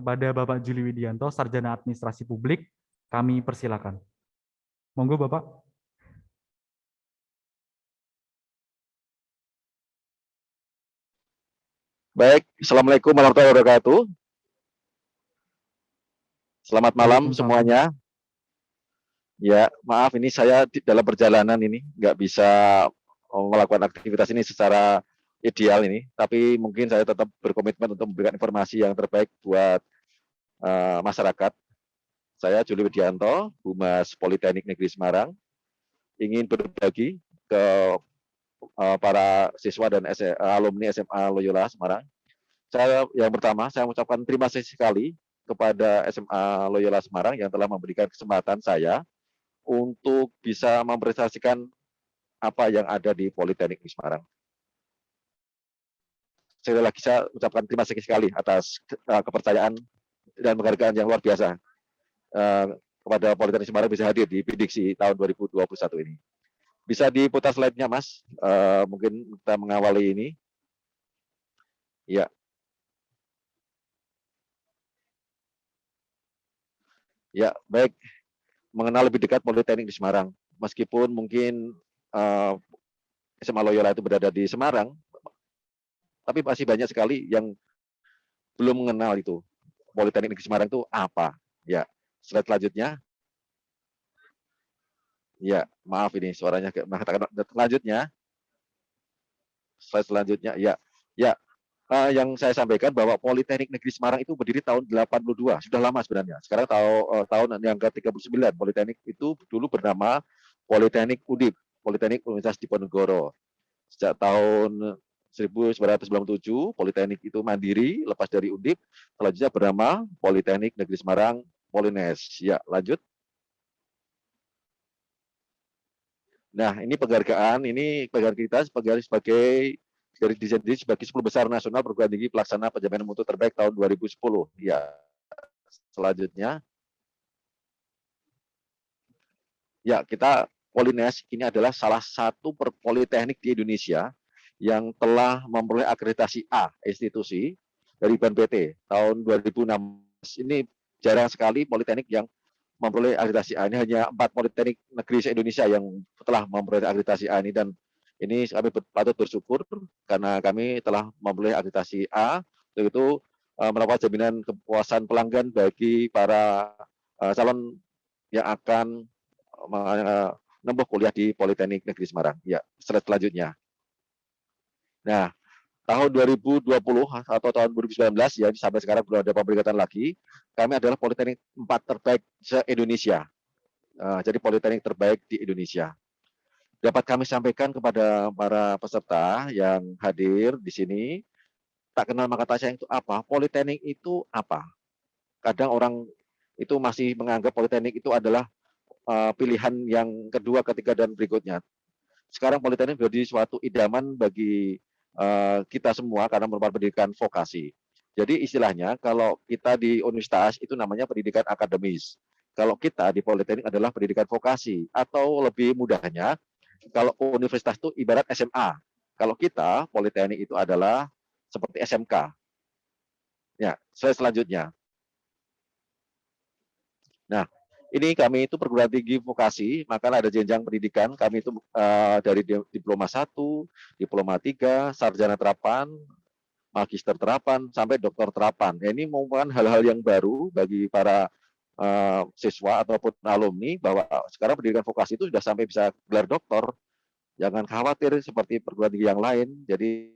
kepada Bapak Juli Widianto, Sarjana Administrasi Publik, kami persilakan. Monggo Bapak. Baik, Assalamualaikum warahmatullahi wabarakatuh. Selamat malam Waalaikumsalam. semuanya. Ya, maaf ini saya dalam perjalanan ini nggak bisa melakukan aktivitas ini secara ideal ini, tapi mungkin saya tetap berkomitmen untuk memberikan informasi yang terbaik buat masyarakat. Saya Juli Widianto, Humas Politeknik Negeri Semarang, ingin berbagi ke para siswa dan alumni SMA Loyola Semarang. Yang pertama, saya mengucapkan terima kasih sekali kepada SMA Loyola Semarang yang telah memberikan kesempatan saya untuk bisa mempresentasikan apa yang ada di Politeknik di Semarang. Sekali lagi saya ucapkan terima kasih sekali atas kepercayaan dan penghargaan yang luar biasa kepada Politeknik Semarang bisa hadir di Bidiksi tahun 2021 ini. Bisa diputar slide-nya, Mas. Mungkin kita mengawali ini. Ya. Ya, baik. Mengenal lebih dekat Politeknik di Semarang. Meskipun mungkin SMA Loyola itu berada di Semarang, tapi masih banyak sekali yang belum mengenal itu. Politeknik di Semarang itu apa? Ya, slide selanjutnya. Ya, maaf ini suaranya mengatakan selanjutnya. Slide selanjutnya. Ya, ya. Yang saya sampaikan bahwa Politeknik Negeri Semarang itu berdiri tahun 82, sudah lama sebenarnya. Sekarang tahun yang ke-39, Politeknik itu dulu bernama Politeknik Undip, Politeknik Universitas Diponegoro. Sejak tahun 1997, Politeknik itu mandiri, lepas dari Undip, selanjutnya bernama Politeknik Negeri Semarang, Polines. Ya, lanjut. Nah, ini penghargaan kita sebagai dari desain sebagai 10 besar nasional perguruan tinggi pelaksana penjaminan mutu terbaik tahun 2010. Ya, selanjutnya. Ya, kita Polines ini adalah salah satu politeknik di Indonesia yang telah memperoleh akreditasi A institusi dari BNPT tahun 2016. Ini jarang sekali politeknik yang memperoleh akreditasi A. Ini hanya 4 politeknik negeri se-Indonesia yang telah memperoleh akreditasi A ini, dan ini kami patut bersyukur karena kami telah memperoleh akreditasi A, yaitu melakukan jaminan kepuasan pelanggan bagi para calon yang akan menempuh kuliah di Politeknik Negeri Semarang. Ya, slide selanjutnya. Nah, tahun 2020 atau tahun 2019 ya sampai sekarang belum ada pemberangkatan lagi. Kami adalah Politeknik 4 terbaik se-Indonesia. Jadi Politeknik terbaik di Indonesia. Dapat kami sampaikan kepada para peserta yang hadir di sini, tak kenal maka tak sayang itu apa? Politeknik itu apa? Kadang orang itu masih menganggap Politeknik itu adalah pilihan yang kedua, ketiga, dan berikutnya. Sekarang Politeknik menjadi suatu idaman bagi kita semua karena merupakan pendidikan vokasi. Jadi istilahnya kalau kita di universitas itu namanya pendidikan akademis. Kalau kita di Politeknik adalah pendidikan vokasi, atau lebih mudahnya kalau universitas itu ibarat SMA. Kalau kita Politeknik itu adalah seperti SMK. Ya, selanjutnya. Nah, ini kami itu perguruan tinggi vokasi, maka ada jenjang pendidikan. Kami itu dari diploma 1, diploma 3, sarjana terapan, magister terapan, sampai doktor terapan. Ini merupakan hal-hal yang baru bagi para siswa ataupun alumni, bahwa sekarang pendidikan vokasi itu sudah sampai bisa gelar doktor. Jangan khawatir seperti perguruan tinggi yang lain. Jadi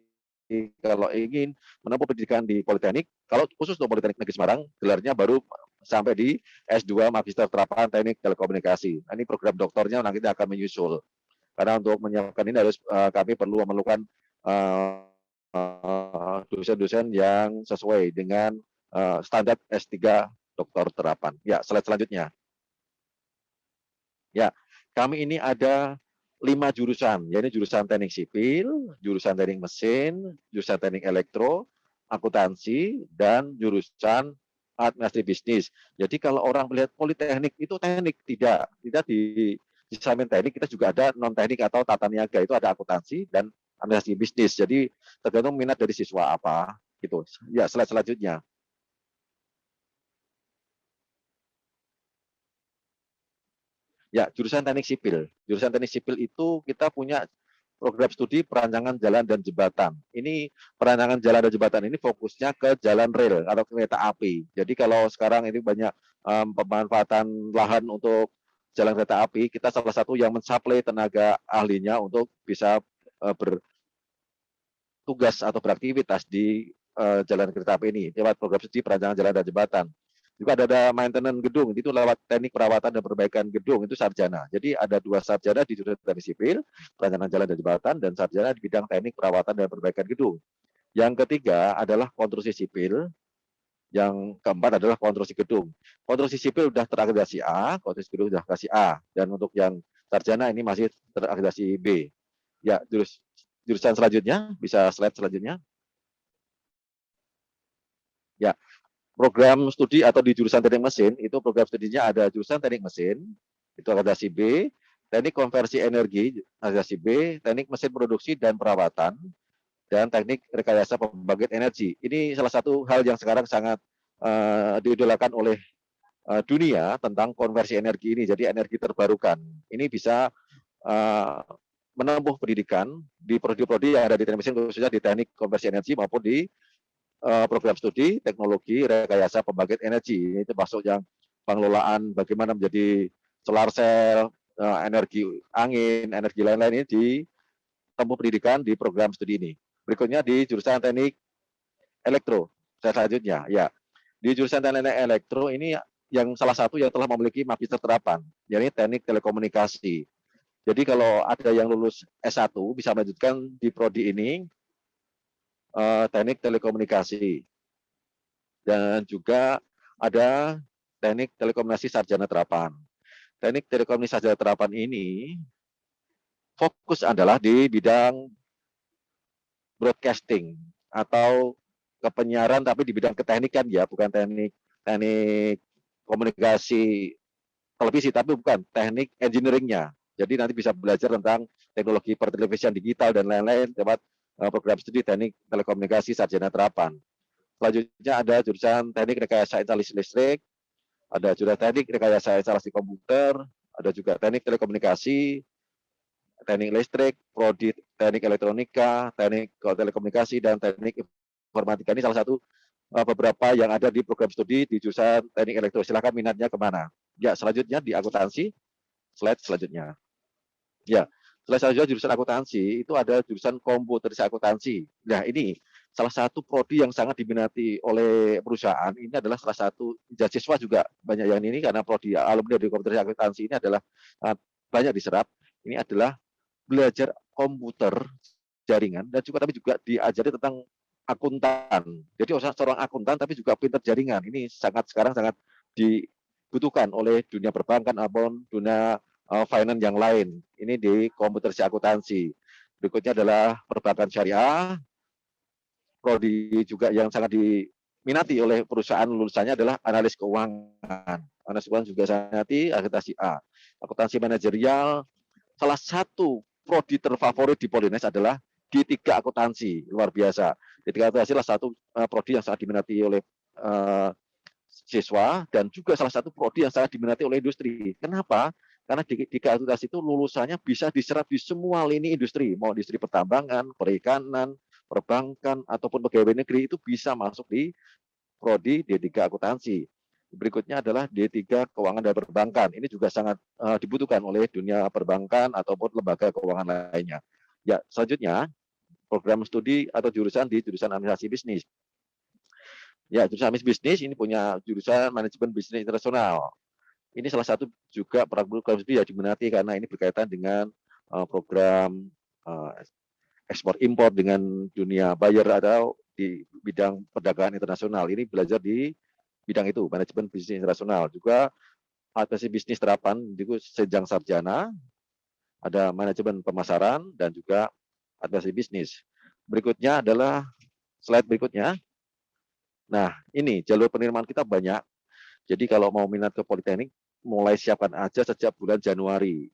kalau ingin menempuh pendidikan di Politeknik, kalau khusus untuk Politeknik Negeri Semarang, gelarnya baru sampai di S2 Magister Terapan Teknik Telekomunikasi. Nah, ini program doktornya nanti akan menyusul. Karena untuk menyiapkan ini harus kami perlu memerlukan dosen-dosen yang sesuai dengan standar S3 doktor terapan. Ya, slide selanjutnya. Ya, kami ini ada 5 jurusan, yaitu jurusan teknik sipil, jurusan teknik mesin, jurusan teknik elektro, akuntansi, dan jurusan administrasi bisnis. Jadi kalau orang melihat Politeknik itu teknik, tidak di samping teknik kita juga ada non teknik atau tata niaga, itu ada akuntansi dan administrasi bisnis. Jadi tergantung minat dari siswa apa gitu. Ya, slide selanjutnya. Ya, jurusan teknik sipil. Jurusan teknik sipil itu kita punya program studi perancangan jalan dan jembatan. Ini perancangan jalan dan jembatan ini fokusnya ke jalan rel atau kereta api. Jadi kalau sekarang ini banyak pemanfaatan lahan untuk jalan kereta api, kita salah satu yang mensuplai tenaga ahlinya untuk bisa bertugas atau beraktivitas di jalan kereta api ini lewat program studi perancangan jalan dan jembatan. Juga ada maintenance gedung, itu lewat teknik perawatan dan perbaikan gedung, itu sarjana. Jadi ada 2 sarjana di jurusan teknik sipil, perancangan jalan dan jembatan, dan sarjana di bidang teknik perawatan dan perbaikan gedung. Yang ketiga adalah konstruksi sipil, yang keempat adalah konstruksi gedung. Konstruksi sipil sudah terakreditasi A, konstruksi gedung sudah kasih A, dan untuk yang sarjana ini masih terakreditasi B. Ya, jurusan selanjutnya, bisa slide selanjutnya. Ya, program studi atau di jurusan teknik mesin, itu program studinya ada jurusan teknik mesin, itu akreditasi B, teknik konversi energi, akreditasi B, teknik mesin produksi dan perawatan, dan teknik rekayasa pembangkit energi. Ini salah satu hal yang sekarang sangat diidolakan oleh dunia tentang konversi energi ini, jadi energi terbarukan. Ini bisa menempuh pendidikan di prodi-prodi yang ada di teknik mesin, khususnya di teknik konversi energi maupun di program studi teknologi rekayasa pembangkit energi. Itu masuk yang pengelolaan bagaimana menjadi solar cell, energi angin, energi lain-lain ini ditempuh pendidikan di program studi ini. Berikutnya di jurusan teknik elektro. Selanjutnya, ya. Di jurusan teknik elektro ini yang salah satu yang telah memiliki magister terapan, yakni teknik telekomunikasi. Jadi kalau ada yang lulus S1 bisa melanjutkan di prodi ini teknik telekomunikasi. Dan juga ada teknik telekomunikasi sarjana terapan. Teknik telekomunikasi sarjana terapan ini fokus adalah di bidang broadcasting atau kepenyiaran, tapi di bidang keteknikan ya, bukan teknik komunikasi televisi, tapi bukan teknik engineering-nya. Jadi nanti bisa belajar tentang teknologi pertelevisian digital dan lain-lain lewat program studi teknik telekomunikasi sarjana terapan. Selanjutnya ada jurusan teknik rekayasa instalasi listrik, ada jurusan teknik rekayasa instalasi komputer, ada juga teknik telekomunikasi, teknik listrik, prodi teknik elektronika, teknik telekomunikasi, dan teknik informatika. Ini salah satu beberapa yang ada di program studi di jurusan teknik elektro. Silakan minatnya kemana. Ya, selanjutnya di akuntansi, slide selanjutnya. Ya, selanjutnya jurusan akuntansi itu ada jurusan komputerisasi akuntansi. Nah, ini salah satu prodi yang sangat diminati oleh perusahaan. Ini adalah salah satu siswa juga banyak yang ini karena prodi alumni dari komputerisasi akuntansi ini adalah banyak diserap. Ini adalah belajar komputer jaringan dan juga tapi juga diajari tentang akuntan. Jadi seorang akuntan tapi juga pintar jaringan. Ini sekarang sangat dibutuhkan oleh dunia perbankan maupun dunia finance yang lain. Ini di komputerisasi akuntansi. Berikutnya adalah perbankan syariah. Prodi juga yang sangat diminati oleh perusahaan lulusannya adalah analis keuangan. Analis keuangan juga sangat akreditasi A. Akuntansi manajerial, salah satu prodi terfavorit di Polines adalah D3 akuntansi, luar biasa. D3 akuntansi adalah satu prodi yang sangat diminati oleh siswa dan juga salah satu prodi yang sangat diminati oleh industri. Kenapa? Karena D3 akuntansi itu lulusannya bisa diserap di semua lini industri, mau industri pertambangan, perikanan, perbankan, ataupun pegawai negeri itu bisa masuk di prodi D3 akuntansi. Berikutnya adalah D3 keuangan dan perbankan. Ini juga sangat dibutuhkan oleh dunia perbankan ataupun lembaga keuangan lainnya. Ya, selanjutnya program studi atau jurusan di jurusan administrasi bisnis. Ya, jurusan administrasi bisnis ini punya jurusan manajemen bisnis internasional. Ini salah satu juga program studi yang diminati karena ini berkaitan dengan program ekspor impor dengan dunia buyer atau di bidang perdagangan internasional. Ini belajar di bidang itu, manajemen bisnis internasional. Juga administrasi bisnis terapan itu jenjang sarjana, ada manajemen pemasaran dan juga administrasi bisnis. Berikutnya adalah slide berikutnya. Nah, ini jalur penerimaan kita banyak. Jadi kalau mau minat ke Politeknik, mulai siapkan aja sejak bulan Januari.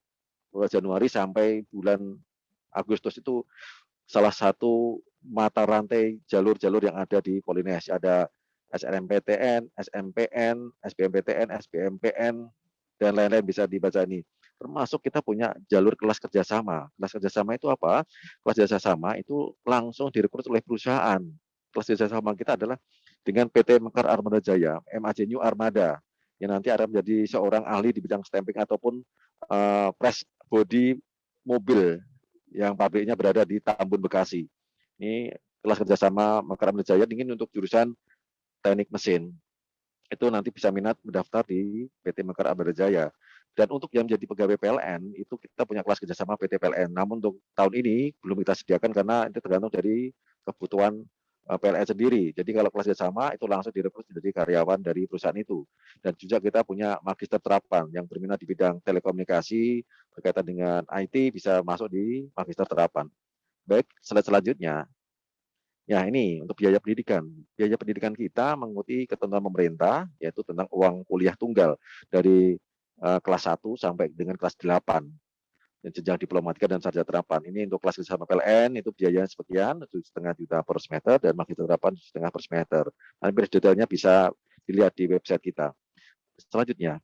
Bulan Januari sampai bulan Agustus itu salah satu mata rantai jalur-jalur yang ada di Polines. Ada SNMPTN, SMPN, SBMPTN, SBMPN, dan lain-lain bisa dibaca ini. termasuk kita punya jalur kelas kerjasama. Kelas kerjasama itu apa? Kelas kerjasama itu langsung direkrut oleh perusahaan. Kelas kerjasama kita adalah dengan PT Mekar Armada Jaya, MAJ New Armada, yang nanti akan menjadi seorang ahli di bidang stamping ataupun press body mobil yang pabriknya berada di Tambun, Bekasi. Ini kelas kerjasama Mekar Armada Jaya ingin untuk jurusan teknik mesin. Itu nanti bisa minat mendaftar di PT Mekar Armada Jaya. Dan untuk yang menjadi pegawai PLN, itu kita punya kelas kerjasama PT PLN. Namun untuk tahun ini belum kita sediakan karena itu tergantung dari kebutuhan PLN sendiri. Jadi kalau kelas kerjasama itu langsung direkrut menjadi karyawan dari perusahaan itu. Dan juga kita punya magister terapan yang berminat di bidang telekomunikasi, berkaitan dengan IT, bisa masuk di magister terapan. Baik, slide selanjutnya. Ya, ini untuk biaya pendidikan. Biaya pendidikan kita mengikuti ketentuan pemerintah, yaitu tentang uang kuliah tunggal dari kelas 1 sampai dengan kelas 8 dan jenjang diplomatika dan sarjana terapan. Ini untuk kelas kerjasama PLN itu biayanya sekian, 7,5 juta per semester dan magister terapan 7,5 per semester. Nanti detailnya bisa dilihat di website kita. Selanjutnya,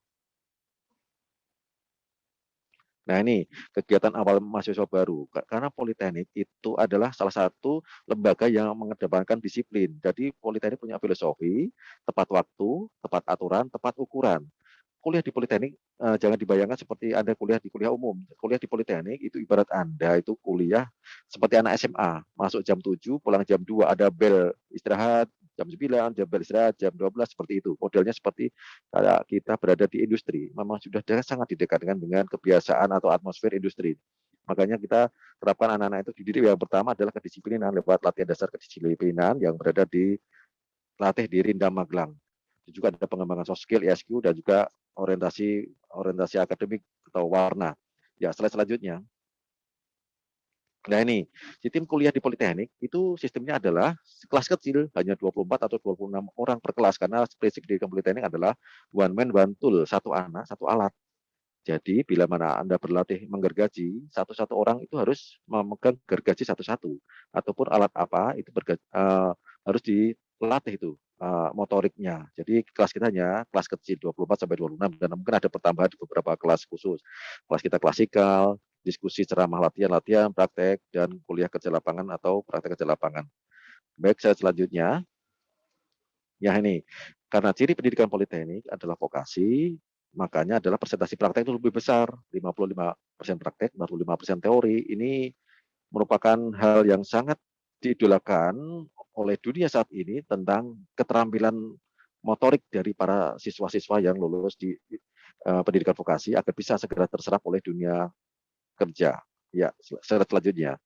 nah ini kegiatan awal mahasiswa baru. Karena Politeknik itu adalah salah satu lembaga yang mengedepankan disiplin. Jadi Politeknik punya filosofi, tepat waktu, tepat aturan, tepat ukuran. Kuliah di Politeknik jangan dibayangkan seperti Anda kuliah di kuliah umum. Kuliah di Politeknik itu ibarat Anda itu kuliah seperti anak SMA, masuk jam 7, pulang jam 2, ada bel istirahat, jam 9, jam bel istirahat, jam 12, seperti itu. Modelnya seperti kayak kita berada di industri. Memang sudah sangat didekatkan dengan kebiasaan atau atmosfer industri. Makanya kita terapkan anak-anak itu dididik yang pertama adalah kedisiplinan lewat latihan dasar kedisiplinan yang berada di latih di Rindam Magelang. Juga ada pengembangan soft skill, ESQ, dan juga orientasi akademik atau warna. Ya, slide selanjutnya. Nah ini, sistem kuliah di Politeknik itu sistemnya adalah kelas kecil, hanya 24 atau 26 orang per kelas, karena prinsip di Politeknik adalah one man, one tool, satu anak, satu alat. Jadi bila mana Anda berlatih menggergaji, satu-satu orang itu harus memegang gergaji satu-satu. Ataupun alat apa, itu harus dilatih itu motoriknya. Jadi kelas kita hanya kelas kecil 24 sampai 26 dan mungkin ada pertambahan di beberapa kelas khusus. Kelas kita klasikal, diskusi ceramah latihan, praktek, dan kuliah kerja lapangan atau praktek kerja lapangan. Baik, saya selanjutnya. Ya ini, karena ciri pendidikan Politeknik adalah vokasi, makanya adalah presentasi praktek itu lebih besar, 55% praktek, 45% teori. Ini merupakan hal yang sangat diidolakan oleh dunia saat ini tentang keterampilan motorik dari para siswa-siswa yang lulus di pendidikan vokasi agar bisa segera terserap oleh dunia kerja. Ya, selanjutnya.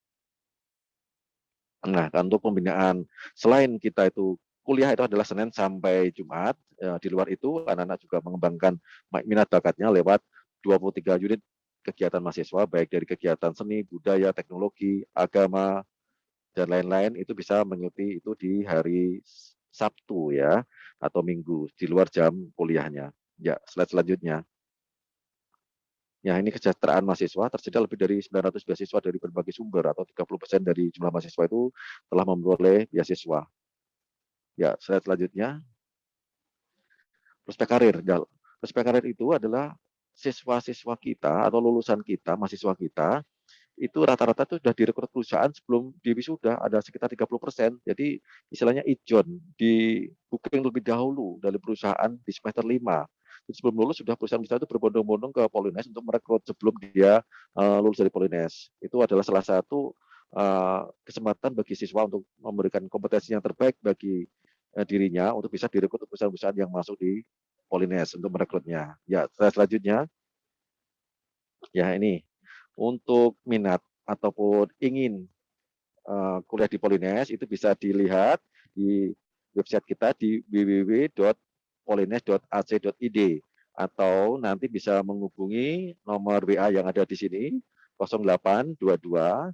Nah, untuk pembinaan selain kita itu kuliah itu adalah Senin sampai Jumat. Di luar itu anak-anak juga mengembangkan minat bakatnya lewat 23 unit kegiatan mahasiswa, baik dari kegiatan seni, budaya, teknologi, agama, dan lain-lain. Itu bisa mengikuti itu di hari Sabtu ya, atau Minggu di luar jam kuliahnya. Ya, slide selanjutnya. Ya, ini kesejahteraan mahasiswa tersedia lebih dari 900 beasiswa dari berbagai sumber atau 30% dari jumlah mahasiswa itu telah memperoleh beasiswa. Ya, slide selanjutnya. Prospek karir. Prospek karir itu adalah siswa-siswa kita atau lulusan kita, mahasiswa kita, itu rata-rata itu sudah direkrut perusahaan sebelum di wisuda, ada sekitar 30%. Jadi istilahnya ijon, di booking lebih dahulu dari perusahaan di semester 5. Sebelum lulus sudah perusahaan-perusahaan itu berbondong-bondong ke Polines untuk merekrut sebelum dia lulus dari Polines. Itu adalah salah satu kesempatan bagi siswa untuk memberikan kompetensi yang terbaik bagi dirinya untuk bisa direkrut perusahaan-perusahaan yang masuk di Polines untuk merekrutnya. Ya, selanjutnya, ya ini untuk minat ataupun ingin kuliah di Polines itu bisa dilihat di website kita di www.polines.ac.id atau nanti bisa menghubungi nomor WA yang ada di sini 0822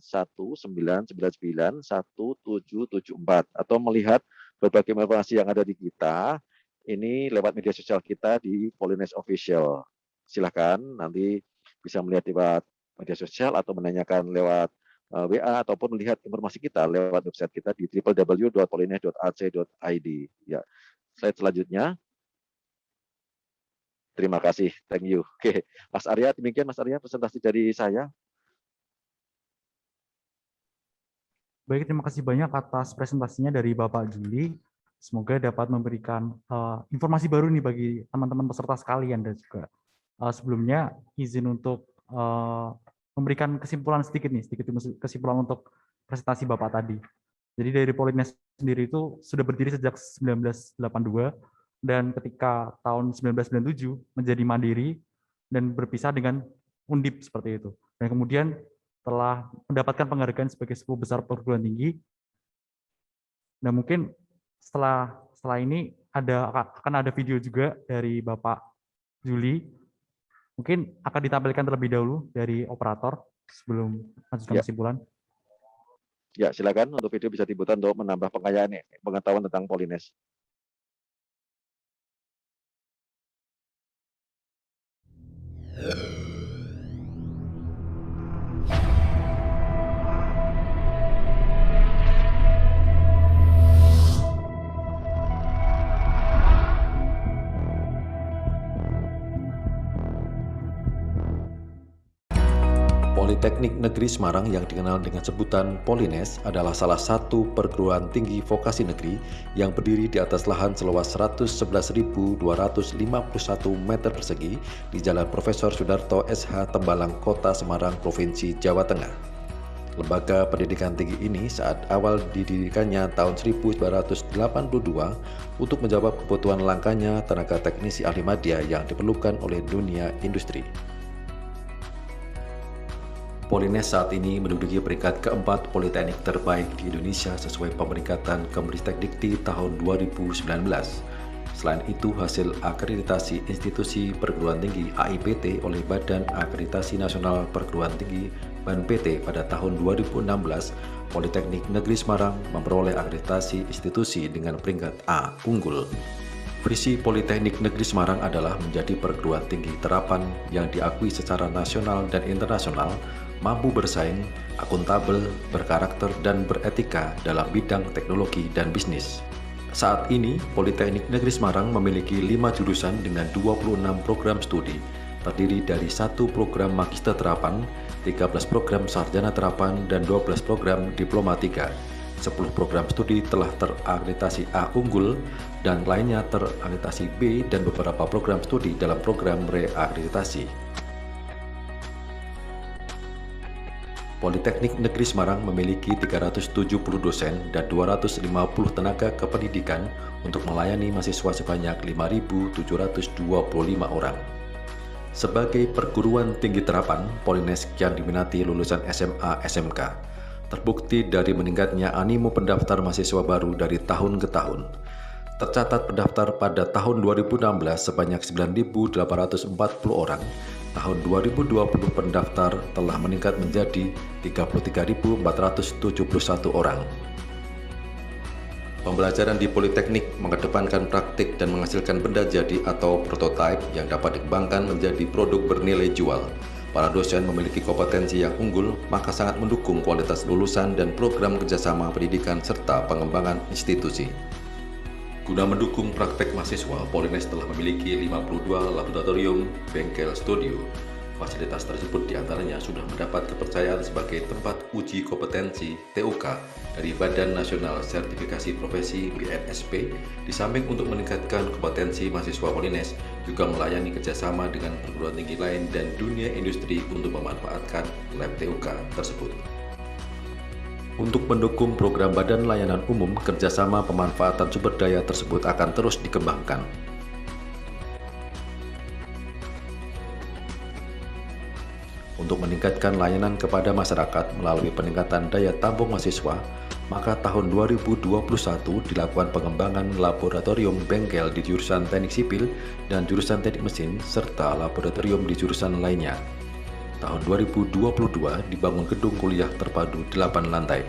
1999 1774 atau melihat berbagai informasi yang ada di kita ini lewat media sosial kita di Polines Official. Silakan nanti bisa melihat lewat media sosial atau menanyakan lewat WA ataupun melihat informasi kita lewat website kita di www.polines.ac.id. Ya, slide selanjutnya. Terima kasih, thank you. Oke, Mas Arya, demikian Mas Arya presentasi dari saya. Baik, terima kasih banyak atas presentasinya dari Bapak Juli. Semoga dapat memberikan informasi baru nih bagi teman-teman peserta sekalian, dan juga sebelumnya izin untuk memberikan kesimpulan sedikit nih, kesimpulan untuk presentasi Bapak tadi. Jadi dari Polines sendiri itu sudah berdiri sejak 1982, dan ketika tahun 1997 menjadi mandiri dan berpisah dengan Undip seperti itu. Dan kemudian telah mendapatkan penghargaan sebagai 10 besar perguruan tinggi. Dan mungkin setelah ini akan ada video juga dari Bapak Juli. Mungkin akan ditampilkan terlebih dahulu dari operator sebelum lanjutkan kesimpulan. Ya, silakan untuk video bisa diputar untuk menambah pengetahuan tentang Polines. Politeknik Negeri Semarang yang dikenal dengan sebutan Polines adalah salah satu perguruan tinggi vokasi negeri yang berdiri di atas lahan seluas 111.251 meter persegi di Jalan Profesor Sudarto SH Tembalang, Kota Semarang, Provinsi Jawa Tengah. Lembaga pendidikan tinggi ini saat awal didirikannya tahun 1982 untuk menjawab kebutuhan langkanya tenaga teknisi ahli media yang diperlukan oleh dunia industri. Polines saat ini menduduki peringkat keempat politeknik terbaik di Indonesia sesuai pemeringkatan Kemristek Dikti tahun 2019. Selain itu, hasil akreditasi institusi perguruan tinggi AIPT oleh Badan Akreditasi Nasional Perguruan Tinggi (BANPT) pada tahun 2016, Politeknik Negeri Semarang memperoleh akreditasi institusi dengan peringkat A unggul. Visi Politeknik Negeri Semarang adalah menjadi perguruan tinggi terapan yang diakui secara nasional dan internasional, mampu bersaing, akuntabel, berkarakter, dan beretika dalam bidang teknologi dan bisnis. Saat ini, Politeknik Negeri Semarang memiliki 5 jurusan dengan 26 program studi, terdiri dari 1 program Magister Terapan, 13 program Sarjana Terapan, dan 12 program Diploma 3. 10 program studi telah terakreditasi A unggul, dan lainnya terakreditasi B, dan beberapa program studi dalam program reakreditasi. Politeknik Negeri Semarang memiliki 370 dosen dan 250 tenaga kependidikan untuk melayani mahasiswa sebanyak 5.725 orang. Sebagai perguruan tinggi terapan, Polines kian diminati lulusan SMA SMK. Terbukti dari meningkatnya animo pendaftar mahasiswa baru dari tahun ke tahun. Tercatat pendaftar pada tahun 2016 sebanyak 9.840 orang. Tahun 2020 pendaftar telah meningkat menjadi 33.471 orang. Pembelajaran di Politeknik mengedepankan praktik dan menghasilkan benda jadi atau prototipe yang dapat dikembangkan menjadi produk bernilai jual. Para dosen memiliki kompetensi yang unggul, maka sangat mendukung kualitas lulusan dan program kerjasama pendidikan serta pengembangan institusi. Guna mendukung praktek mahasiswa, Polines telah memiliki 52 laboratorium, bengkel, studio. Fasilitas tersebut diantaranya sudah mendapat kepercayaan sebagai tempat uji kompetensi TUK dari Badan Nasional Sertifikasi Profesi BNSP. Di samping untuk meningkatkan kompetensi mahasiswa Polines, juga melayani kerjasama dengan perguruan tinggi lain dan dunia industri untuk memanfaatkan lab TUK tersebut. Untuk mendukung program Badan Layanan Umum, kerjasama pemanfaatan sumber daya tersebut akan terus dikembangkan. Untuk meningkatkan layanan kepada masyarakat melalui peningkatan daya tampung mahasiswa, maka tahun 2021 dilakukan pengembangan laboratorium bengkel di jurusan Teknik Sipil dan jurusan Teknik Mesin, serta laboratorium di jurusan lainnya. Tahun 2022 dibangun gedung kuliah terpadu 8 lantai.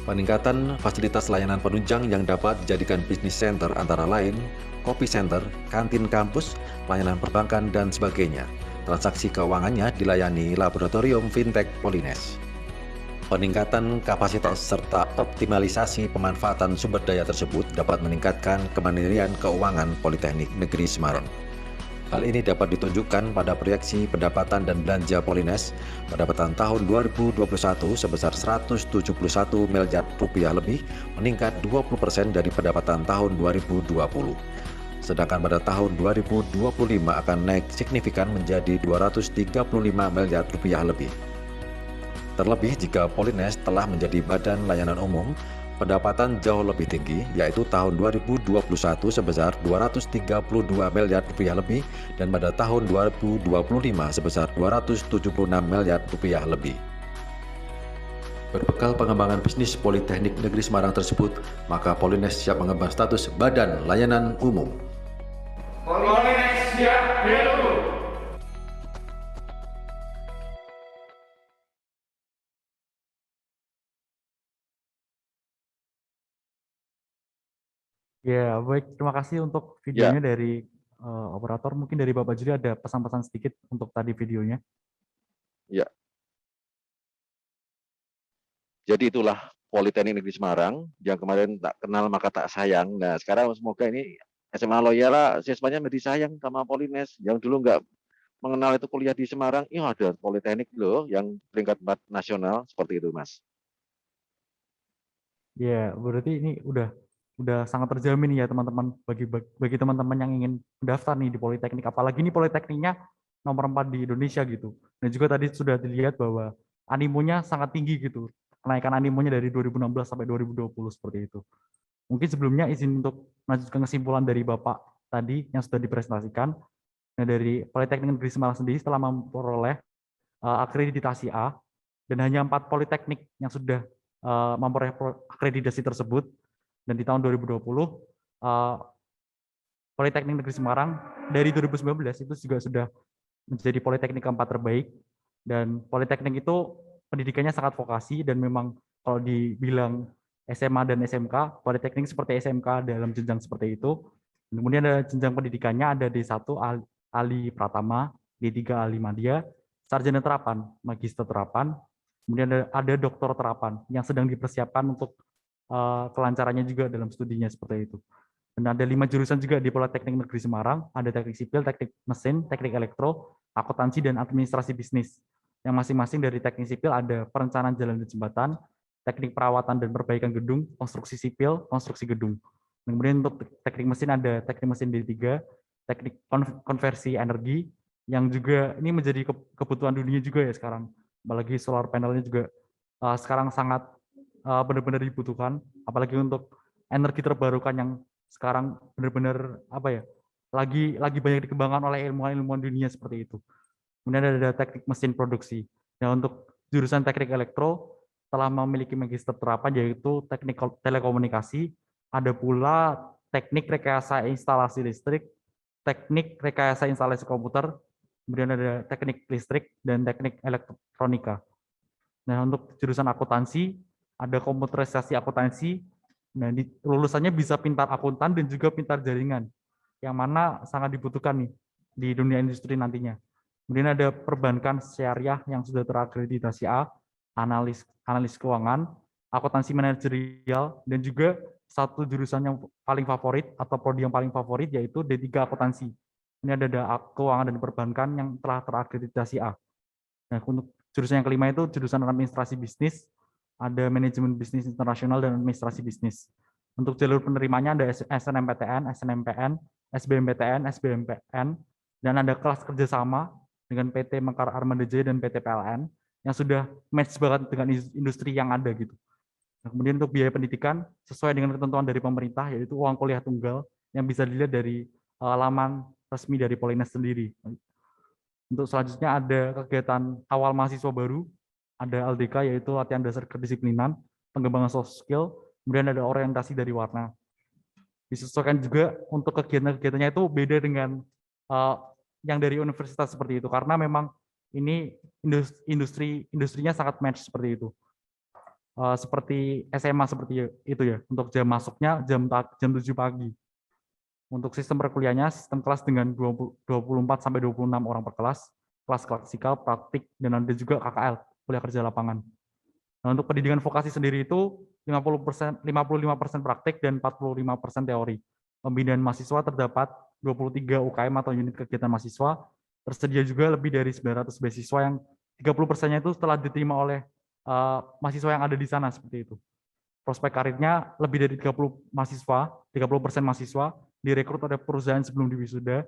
Peningkatan fasilitas layanan penunjang yang dapat dijadikan bisnis center antara lain kopi center, kantin kampus, layanan perbankan, dan sebagainya. Transaksi keuangannya dilayani Laboratorium Fintech Polines. Peningkatan kapasitas serta optimalisasi pemanfaatan sumber daya tersebut dapat meningkatkan kemandirian keuangan Politeknik Negeri Semarang. Hal ini dapat ditunjukkan pada proyeksi pendapatan dan belanja Polines pada tahun 2021 sebesar 171 miliar rupiah lebih, meningkat 20% dari pendapatan tahun 2020. Sedangkan pada tahun 2025 akan naik signifikan menjadi 235 miliar rupiah lebih. Terlebih jika Polines telah menjadi badan layanan umum, pendapatan jauh lebih tinggi, yaitu tahun 2021 sebesar 232 miliar rupiah lebih dan pada tahun 2025 sebesar 276 miliar rupiah lebih. Berbekal pengembangan bisnis Politeknik Negeri Semarang tersebut, maka Polines siap mengembang status badan layanan umum. Polines siap BLU. Ya, baik. Terima kasih untuk Ya, videonya dari operator. Mungkin dari Bapak Juri ada pesan-pesan sedikit untuk tadi videonya. ya. Jadi itulah Politeknik Negeri Semarang yang kemarin tak kenal maka tak sayang. Nah, sekarang semoga ini SMA Loyola siswanya menjadi sayang sama Polines. Yang dulu nggak mengenal itu kuliah di Semarang, iya ada Politeknik loh yang peringkat 4 nasional seperti itu, Mas. Ya, berarti ini udah sangat terjamin ya teman-teman bagi teman-teman yang ingin mendaftar nih di Politeknik, apalagi ini Politekniknya nomor 4 di Indonesia gitu. Dan juga tadi sudah dilihat bahwa animonya sangat tinggi gitu. Kenaikan animonya dari 2016 sampai 2020 seperti itu. Mungkin sebelumnya izin untuk melanjutkan kesimpulan dari Bapak tadi yang sudah dipresentasikan. Nah, dari Politeknik Negeri Semarang sendiri setelah memperoleh akreditasi A dan hanya 4 politeknik yang sudah memperoleh akreditasi tersebut, dan di tahun 2020 Politeknik Negeri Semarang dari 2019 itu juga sudah menjadi politeknik keempat terbaik. Dan politeknik itu pendidikannya sangat vokasi, dan memang kalau dibilang SMA dan SMK, politeknik seperti SMK dalam jenjang seperti itu. Kemudian ada jenjang pendidikannya, ada D1 Ali Pratama, D3 Ali Madya, sarjana terapan, magister terapan, kemudian ada doktor terapan yang sedang dipersiapkan untuk kelancarannya juga dalam studinya seperti itu. Dan ada 5 jurusan juga di Politeknik Negeri Semarang, ada teknik sipil, teknik mesin, teknik elektro, akuntansi, dan administrasi bisnis. Yang masing-masing dari teknik sipil ada perencanaan jalan dan jembatan, teknik perawatan dan perbaikan gedung, konstruksi sipil, konstruksi gedung. Dan kemudian untuk teknik mesin ada teknik mesin D3, teknik konversi energi, yang juga ini menjadi kebutuhan dunia juga ya sekarang. Apalagi solar panelnya juga sekarang sangat benar-benar dibutuhkan, apalagi untuk energi terbarukan yang sekarang benar-benar lagi banyak dikembangkan oleh ilmuwan-ilmuwan dunia seperti itu. Kemudian ada teknik mesin produksi. Nah, untuk jurusan teknik elektro telah memiliki magister terapan yaitu teknik telekomunikasi, ada pula teknik rekayasa instalasi listrik, teknik rekayasa instalasi komputer, kemudian ada teknik listrik dan teknik elektronika. Nah, untuk jurusan akuntansi ada komputerisasi akuntansi. Nah, lulusannya bisa pintar akuntan dan juga pintar jaringan, yang mana sangat dibutuhkan nih di dunia industri nantinya. Kemudian ada perbankan syariah yang sudah terakreditasi A, analis keuangan, akuntansi manajerial, dan juga satu jurusan yang paling favorit atau prodi yang paling favorit yaitu D3 akuntansi. Ini ada keuangan dan perbankan yang telah terakreditasi A. Nah, untuk jurusan yang kelima itu jurusan administrasi bisnis, ada manajemen bisnis internasional dan administrasi bisnis. Untuk jalur penerimanya ada SNMPTN, SNMPN, SBMPTN, SBMPN, dan ada kelas kerjasama dengan PT Mekar Armada Jaya dan PT PLN yang sudah match banget dengan industri yang ada gitu. Nah, kemudian untuk biaya pendidikan sesuai dengan ketentuan dari pemerintah yaitu uang kuliah tunggal yang bisa dilihat dari laman resmi dari Polines sendiri. Untuk selanjutnya ada kegiatan awal mahasiswa baru, ada LDK yaitu latihan dasar kedisiplinan, pengembangan soft skill, kemudian ada orientasi dari warna. Disesuaikan juga untuk kegiatan-kegiatannya itu beda dengan yang dari universitas seperti itu, karena memang ini industrinya sangat match seperti itu. Seperti SMA seperti itu ya, untuk jam masuknya jam 7 pagi. Untuk sistem perkuliahannya, sistem kelas dengan 24 sampai 26 orang per kelas, kelas klasikal, praktik, dan ada juga KKL, kuliah kerja lapangan. Nah, untuk pendidikan vokasi sendiri itu 55% praktik dan 45% teori. Pembinaan mahasiswa terdapat 23 UKM atau unit kegiatan mahasiswa. Tersedia juga lebih dari 900 beasiswa yang 30%-nya itu telah diterima oleh mahasiswa yang ada di sana seperti itu. Prospek karirnya lebih dari 30% mahasiswa direkrut oleh perusahaan sebelum diwisuda.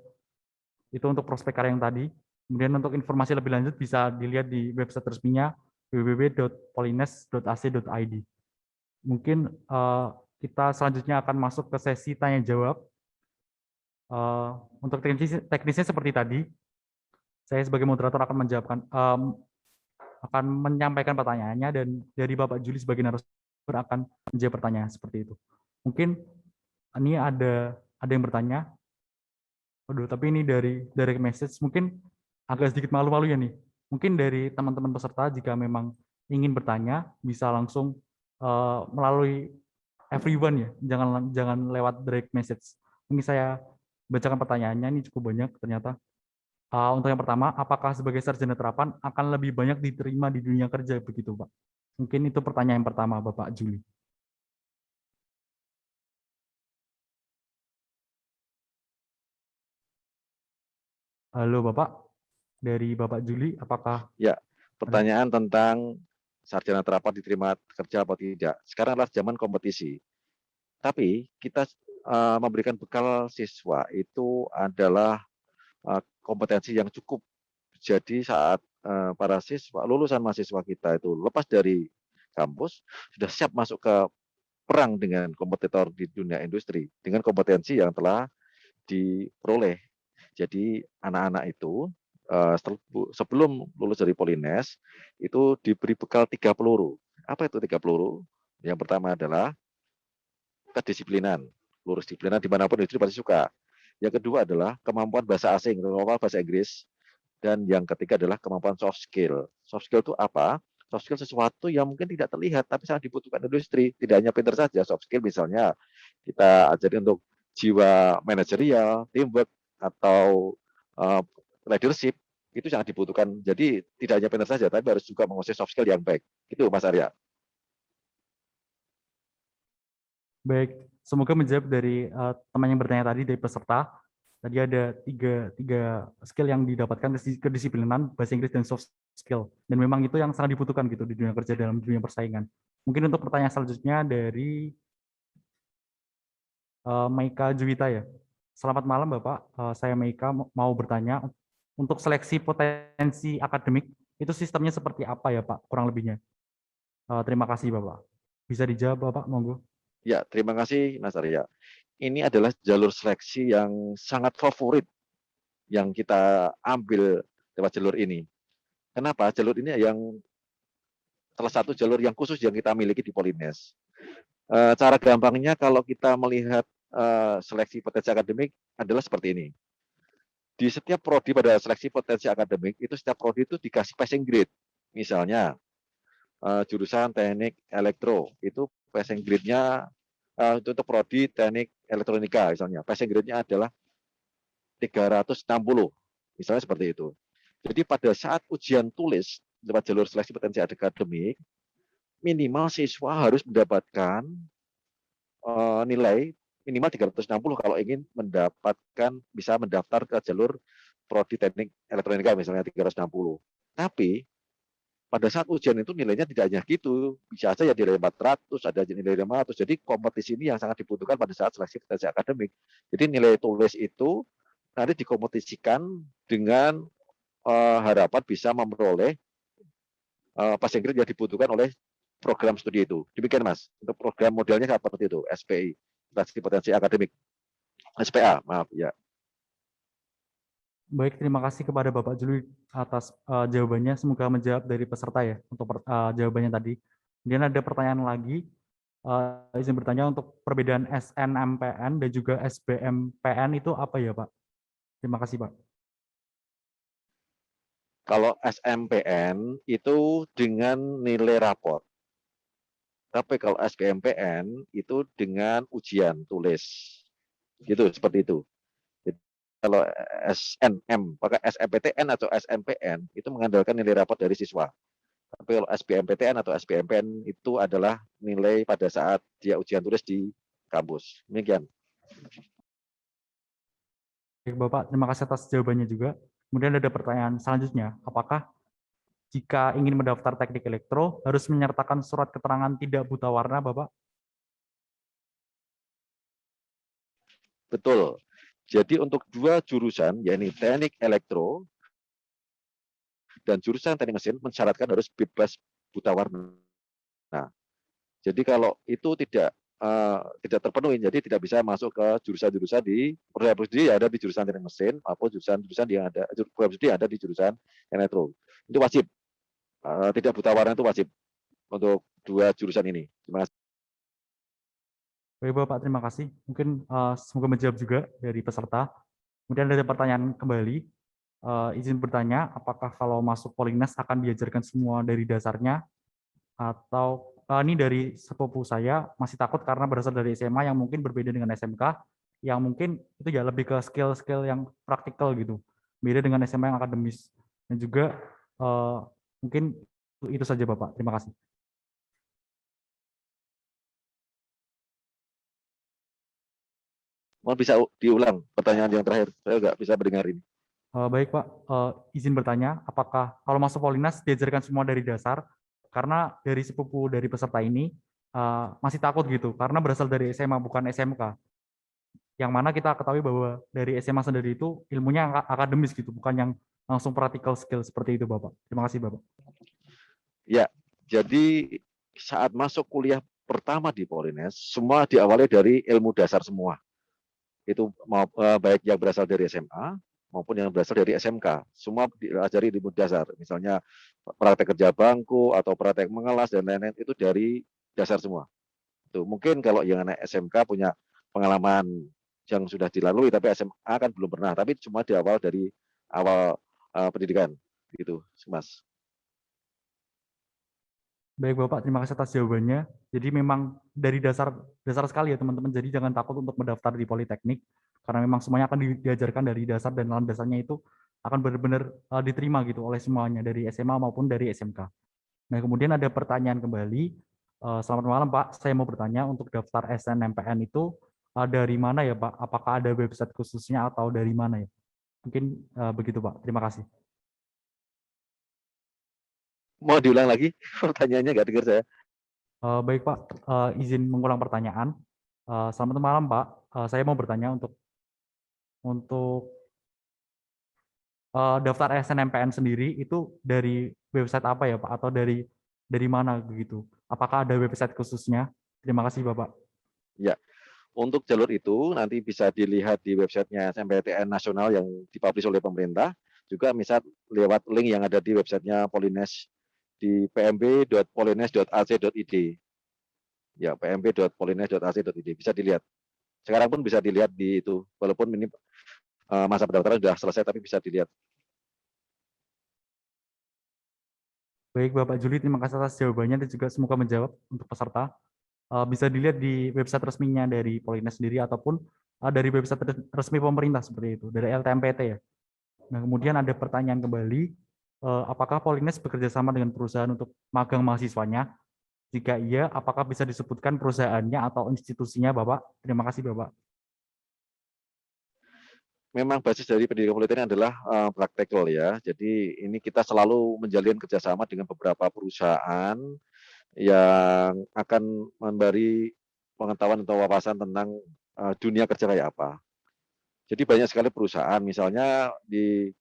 Itu untuk prospek karir yang tadi. Kemudian untuk informasi lebih lanjut bisa dilihat di website resminya www.polines.ac.id. Mungkin kita selanjutnya akan masuk ke sesi tanya jawab. Untuk teknisnya seperti tadi, saya sebagai moderator akan menyampaikan pertanyaannya dan dari Bapak Juli sebagai narasumber akan menjawab pertanyaan seperti itu. Mungkin ini ada yang bertanya. Waduh, tapi ini dari direct message mungkin agak sedikit malu-malu ya nih. Mungkin dari teman-teman peserta jika memang ingin bertanya bisa langsung melalui everyone ya, jangan lewat direct message. Ini saya bacakan pertanyaannya, ini cukup banyak ternyata. Untuk yang pertama, apakah sebagai sarjana terapan akan lebih banyak diterima di dunia kerja begitu, Pak? Mungkin itu pertanyaan yang pertama, Bapak Juli. Halo, Bapak. Dari Bapak Juli, apakah Ya, pertanyaan tentang sarjana terapan diterima kerja atau tidak. Sekarang adalah zaman kompetisi. Tapi kita memberikan bekal siswa itu adalah kompetensi yang cukup. Jadi saat para siswa, lulusan mahasiswa kita itu lepas dari kampus, sudah siap masuk ke perang dengan kompetitor di dunia industri, dengan kompetensi yang telah diperoleh. Jadi anak-anak itu sebelum lulus dari Polines, itu diberi bekal 3 peluru. Apa itu 3 peluru? Yang pertama adalah kedisiplinan, lulus disiplinan dimanapun industri pasti suka. Yang kedua adalah kemampuan bahasa asing, kemampuan bahasa Inggris. Dan yang ketiga adalah kemampuan soft skill. Soft skill itu apa? Soft skill sesuatu yang mungkin tidak terlihat, tapi sangat dibutuhkan industri. Tidak hanya pinter saja, soft skill misalnya kita ajari untuk jiwa manajerial, teamwork, atau leadership, itu sangat dibutuhkan. Jadi tidak hanya pinter saja, tapi harus juga menguasai soft skill yang baik. Itu Mas Arya. baik, semoga menjawab dari teman yang bertanya tadi dari peserta. Tadi ada tiga skill yang didapatkan, kedisiplinan, bahasa Inggris, dan soft skill. Dan memang itu yang sangat dibutuhkan gitu di dunia kerja dalam dunia persaingan. Mungkin untuk pertanyaan selanjutnya dari Maika Juwita ya. Selamat malam Bapak, saya Maika mau bertanya, untuk seleksi potensi akademik, itu sistemnya seperti apa ya Pak, kurang lebihnya? Terima kasih Bapak. Bisa dijawab Bapak, monggo. Ya, terima kasih Mas Arya. Ini adalah jalur seleksi yang sangat favorit yang kita ambil lewat jalur ini. Kenapa? Jalur ini yang salah satu jalur yang khusus yang kita miliki di Polines. Cara gampangnya kalau kita melihat seleksi potensi akademik adalah seperti ini. Di setiap prodi pada seleksi potensi akademik, itu setiap prodi itu dikasih passing grade. Misalnya, jurusan teknik elektro, itu passing grade-nya untuk prodi teknik elektronika misalnya, passing grade-nya adalah 360, misalnya seperti itu. Jadi pada saat ujian tulis lewat jalur seleksi potensi akademik, minimal siswa harus mendapatkan nilai minimal 360 kalau ingin bisa mendaftar ke jalur prodi teknik elektronika misalnya 360. Tapi pada saat ujian itu nilainya tidak hanya gitu, bisa saja ya nilai 400, ada nilai 500. Jadi kompetisi ini yang sangat dibutuhkan pada saat seleksi potensi akademik. Jadi nilai tulis itu nanti dikompetisikan dengan harapan bisa memperoleh passing grade yang dibutuhkan oleh program studi itu. Demikian Mas, untuk program modelnya seperti itu, SPI, seleksi potensi akademik. SPA, maaf ya. Baik, terima kasih kepada Bapak Juli atas jawabannya. Semoga menjawab dari peserta ya untuk jawabannya tadi. Kemudian ada pertanyaan lagi. Izin bertanya, untuk perbedaan SNMPN dan juga SBMPN itu apa ya Pak? Terima kasih Pak. Kalau SMPN itu dengan nilai rapor. Tapi kalau SBMPN itu dengan ujian tulis. Gitu, seperti itu. Jadi, kalau SNM, maka SMPTN atau SMPN itu mengandalkan nilai rapor dari siswa. Tapi kalau SBMPTN atau SBMPN itu adalah nilai pada saat dia ujian tulis di kampus. Demikian. Baik, Bapak, terima kasih atas jawabannya juga. Kemudian ada pertanyaan selanjutnya, apakah jika ingin mendaftar teknik elektro harus menyertakan surat keterangan tidak buta warna, Bapak? Betul. Jadi untuk dua jurusan, yakni teknik elektro dan jurusan teknik mesin, mensyaratkan harus bebas buta warna. Nah, jadi kalau itu tidak terpenuhi, jadi tidak bisa masuk ke jurusan-jurusan di program studi yang ada di jurusan teknik mesin maupun jurusan-jurusan yang ada program studi yang ada di jurusan elektro. Itu wajib. Tidak buta warna itu wajib untuk dua jurusan ini. Terima kasih. Baik, Bapak, terima kasih. Mungkin semoga menjawab juga dari peserta. Kemudian ada pertanyaan kembali. Izin bertanya, apakah kalau masuk Polines akan diajarkan semua dari dasarnya atau ini dari sepupu saya masih takut karena berasal dari SMA yang mungkin berbeda dengan SMK yang mungkin itu ya lebih ke skill-skill yang praktikal gitu, beda dengan SMA yang akademis. Dan juga mungkin itu saja Bapak. Terima kasih. Mohon bisa diulang pertanyaan yang terakhir, saya nggak bisa mendengar ini. Baik Pak, izin bertanya, apakah kalau masuk Polinas diajarkan semua dari dasar? Karena dari sepupu dari peserta ini masih takut gitu, karena berasal dari SMA bukan SMK. Yang mana kita ketahui bahwa dari SMA sendiri itu ilmunya akademis gitu, bukan yang langsung practical skill seperti itu Bapak. Terima kasih Bapak. Ya, jadi saat masuk kuliah pertama di Polines, semua diawali dari ilmu dasar semua. Itu baik yang berasal dari SMA maupun yang berasal dari SMK, semua diajari ilmu dasar. Misalnya praktek kerja bangku atau praktek mengelas dan lain-lain itu dari dasar semua. Itu mungkin kalau yang anak SMK punya pengalaman yang sudah dilalui, tapi SMA kan belum pernah. Tapi cuma di awal dari awal pendidikan, gitu, Mas. Baik Bapak, terima kasih atas jawabannya. Jadi memang dari dasar sekali ya teman-teman. Jadi jangan takut untuk mendaftar di Politeknik karena memang semuanya akan diajarkan dari dasar dan dalam dasarnya itu akan benar-benar diterima gitu oleh semuanya dari SMA maupun dari SMK. Nah, kemudian ada pertanyaan kembali. Selamat malam Pak, saya mau bertanya untuk daftar SNMPN itu dari mana ya Pak? Apakah ada website khususnya atau dari mana ya? Mungkin begitu Pak. Terima kasih. Mau diulang lagi pertanyaannya, nggak dengar saya. Baik Pak, izin mengulang pertanyaan. Selamat malam Pak, saya mau bertanya untuk daftar SNMPN sendiri itu dari website apa ya Pak? Atau dari mana begitu? Apakah ada website khususnya? Terima kasih Bapak. Ya, untuk jalur itu nanti bisa dilihat di websitenya SNMPTN nasional yang dipublish oleh pemerintah. Juga misal lewat link yang ada di websitenya Polines di pmb.polines.ac.id. Ya, pmb.polines.ac.id bisa dilihat. Sekarang pun bisa dilihat di itu, walaupun ini masa pendaftaran sudah selesai, tapi bisa dilihat. Baik Bapak Juli, terima kasih atas jawabannya dan juga semoga menjawab untuk peserta. Bisa dilihat di website resminya dari Polines sendiri ataupun dari website resmi pemerintah seperti itu, dari LTMPT ya. Nah, kemudian ada pertanyaan kembali, apakah Polines bekerja sama dengan perusahaan untuk magang mahasiswanya? Jika iya, apakah bisa disebutkan perusahaannya atau institusinya, Bapak? Terima kasih, Bapak. Memang basis dari pendidikan politik adalah praktikal ya. Jadi ini kita selalu menjalin kerjasama dengan beberapa perusahaan yang akan memberi pengetahuan atau wawasan tentang dunia kerja kayak apa. Jadi banyak sekali perusahaan, misalnya di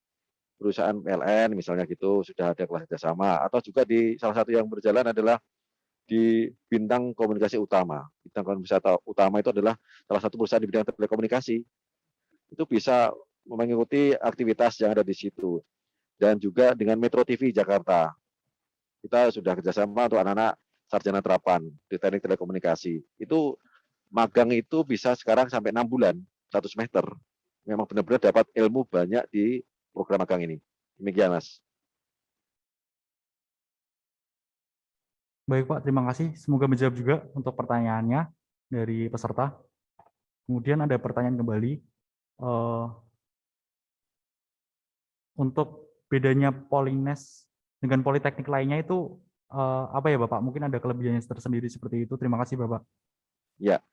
perusahaan PLN misalnya gitu sudah ada kelas kerjasama, atau juga di salah satu yang berjalan adalah di Bintang Komunikasi Utama. Bintang Komunikasi Utama itu adalah salah satu perusahaan di bidang telekomunikasi. Itu bisa mengikuti aktivitas yang ada di situ. Dan juga dengan Metro TV Jakarta. Kita sudah kerjasama untuk anak-anak sarjana terapan di teknik telekomunikasi. Itu magang itu bisa sekarang sampai 6 bulan, 1 semester. Memang benar-benar dapat ilmu banyak di program magang ini. Demikian, Mas. Baik Pak, terima kasih. Semoga menjawab juga untuk pertanyaannya dari peserta. Kemudian ada pertanyaan kembali. Untuk bedanya Polines dengan politeknik lainnya itu apa ya Bapak? Mungkin ada kelebihannya tersendiri seperti itu. Terima kasih Bapak. Ya,